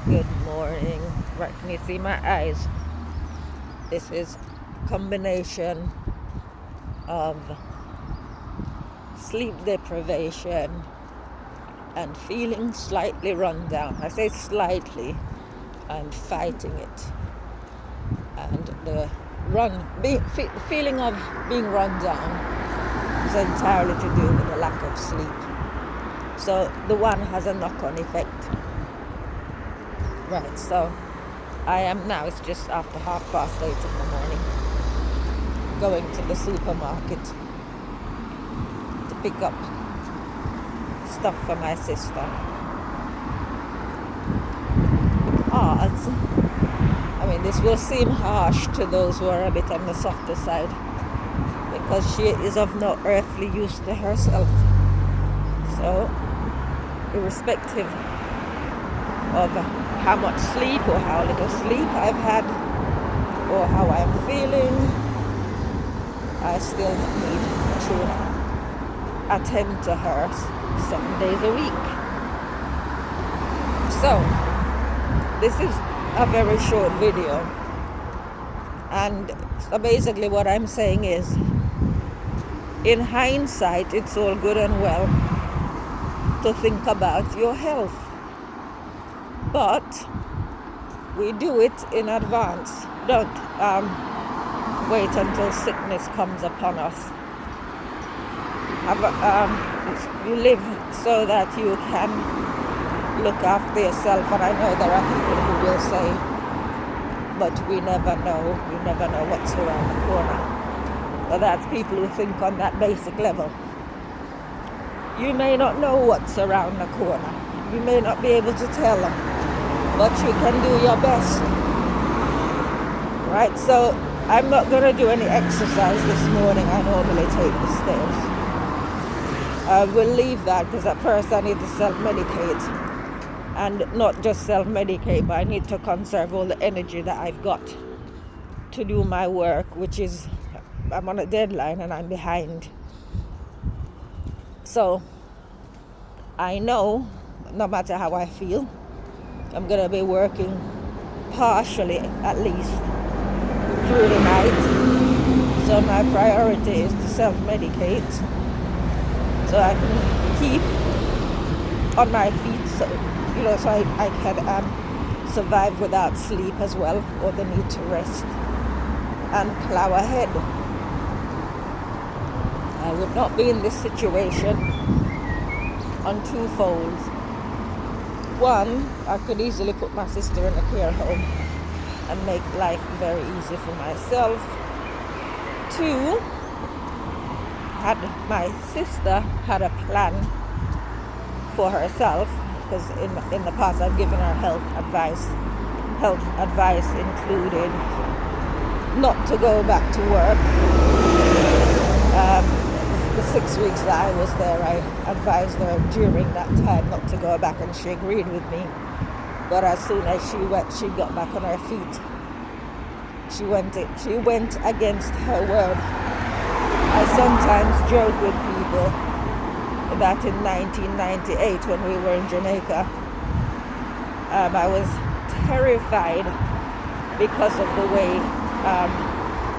Good morning. Right, can you see my eyes? This is a combination of sleep deprivation and feeling slightly run down. I say slightly, I'm fighting it. And the feeling of being run down is entirely to do with the lack of sleep. So the one has a knock-on effect. Right, so I am now, it's just after 8:30 in the morning, going to the supermarket to pick up stuff for my sister. I mean, this will seem harsh to those who are a bit on the softer side, because she is of no earthly use to herself. So, irrespective of how much sleep or how little sleep I've had or how I'm feeling, I still need to attend to her 7 days a week. So, this is a very short video, and so basically what I'm saying is, in hindsight, it's all good and well to think about your health, but we do it in advance. Don't wait until sickness comes upon us. You live so that you can look after yourself, and I know there are people who will say, but we never know what's around the corner. But that's people who think on that basic level. You may not know what's around the corner, you may not be able to tell them, but you can do your best. Right, so I'm not going to do any exercise this morning. I normally take the stairs. I will leave that because at first I need to self-medicate, and not just self-medicate, but I need to conserve all the energy that I've got to do my work, which is, I'm on a deadline and I'm behind. So I know no matter how I feel, I'm going to be working partially at least through the night. So my priority is to self-medicate so I can keep on my feet, so I can survive without sleep as well, or the need to rest and plow ahead. I would not be in this situation on two folds. One, I could easily put my sister in a care home and make life very easy for myself. Two, had my sister had a plan for herself, because in the past I've given her health advice. Health advice included not to go back to work. The 6 weeks that I was there, I advised her during that time not to go back, and she agreed with me. But as soon as she got back on her feet, she went against her word. I sometimes joke with people that in 1998, when we were in Jamaica, I was terrified because of the way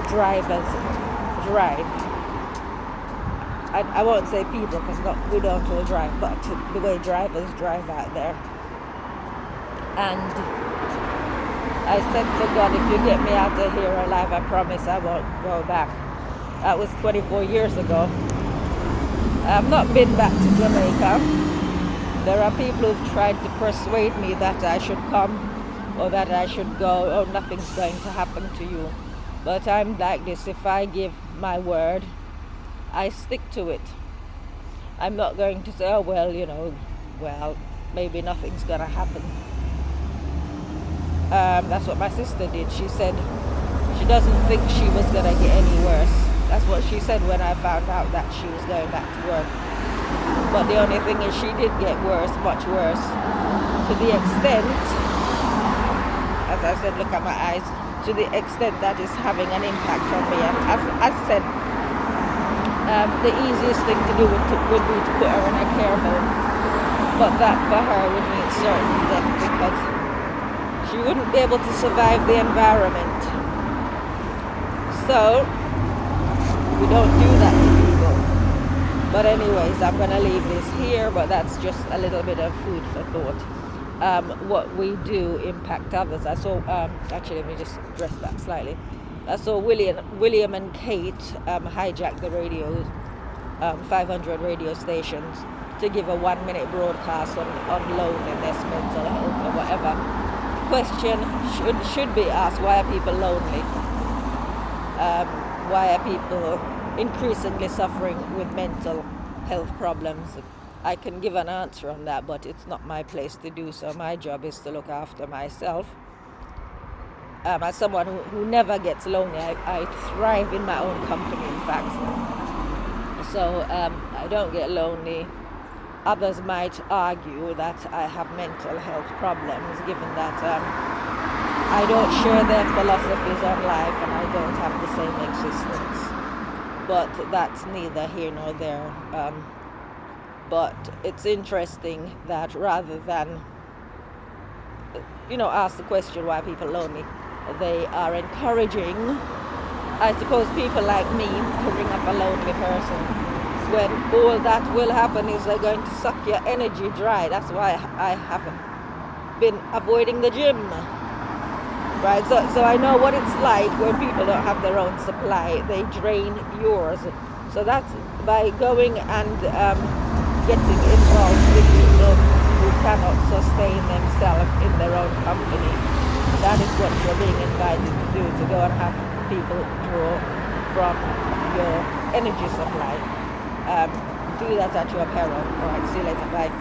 drivers drive. I won't say people, because we don't all drive, but the way drivers drive out there. And I said to God, if you get me out of here alive, I promise I won't go back. That was 24 years ago. I've not been back to Jamaica. There are people who've tried to persuade me that I should come or that I should go. Oh, nothing's going to happen to you. But I'm like this. If I give my word, I stick to it. I'm not going to say, oh, well, maybe nothing's going to happen. That's what my sister did. She said she doesn't think she was going to get any worse. That's what she said when I found out that she was going back to work. But the only thing is, she did get worse, much worse, to the extent, as I said, look at my eyes, to the extent that it's having an impact on me. And as I said, the easiest thing to do would be to put her in a care home. But that for her would mean certain death, because we wouldn't be able to survive the environment. So we don't do that to people. But anyways, I'm gonna leave this here, but that's just a little bit of food for thought. What we do impact others. I saw, actually, let me just address that slightly. I saw William and Kate hijack the radio, 500 radio stations to give a 1-minute broadcast on loneliness, mental health, or whatever. Question should be asked: why are people lonely? Why are people increasingly suffering with mental health problems? I can give an answer on that, but it's not my place to do so. My job is to look after myself. As someone who never gets lonely, I thrive in my own company, in fact. So I don't get lonely. Others might argue that I have mental health problems, given that I don't share their philosophies on life and I don't have the same existence. But that's neither here nor there. But it's interesting that rather than, ask the question why people are lonely, they are encouraging, I suppose, people like me to ring up a lonely person, when all that will happen is they're going to suck your energy dry. That's why I haven't been avoiding the gym. Right, so I know what it's like when people don't have their own supply. They drain yours. So that's by going and getting involved with people who cannot sustain themselves in their own company. That is what you're being invited to do, to go and have people draw from your energy supply. Do that at your peril. Alright, see you later, bye.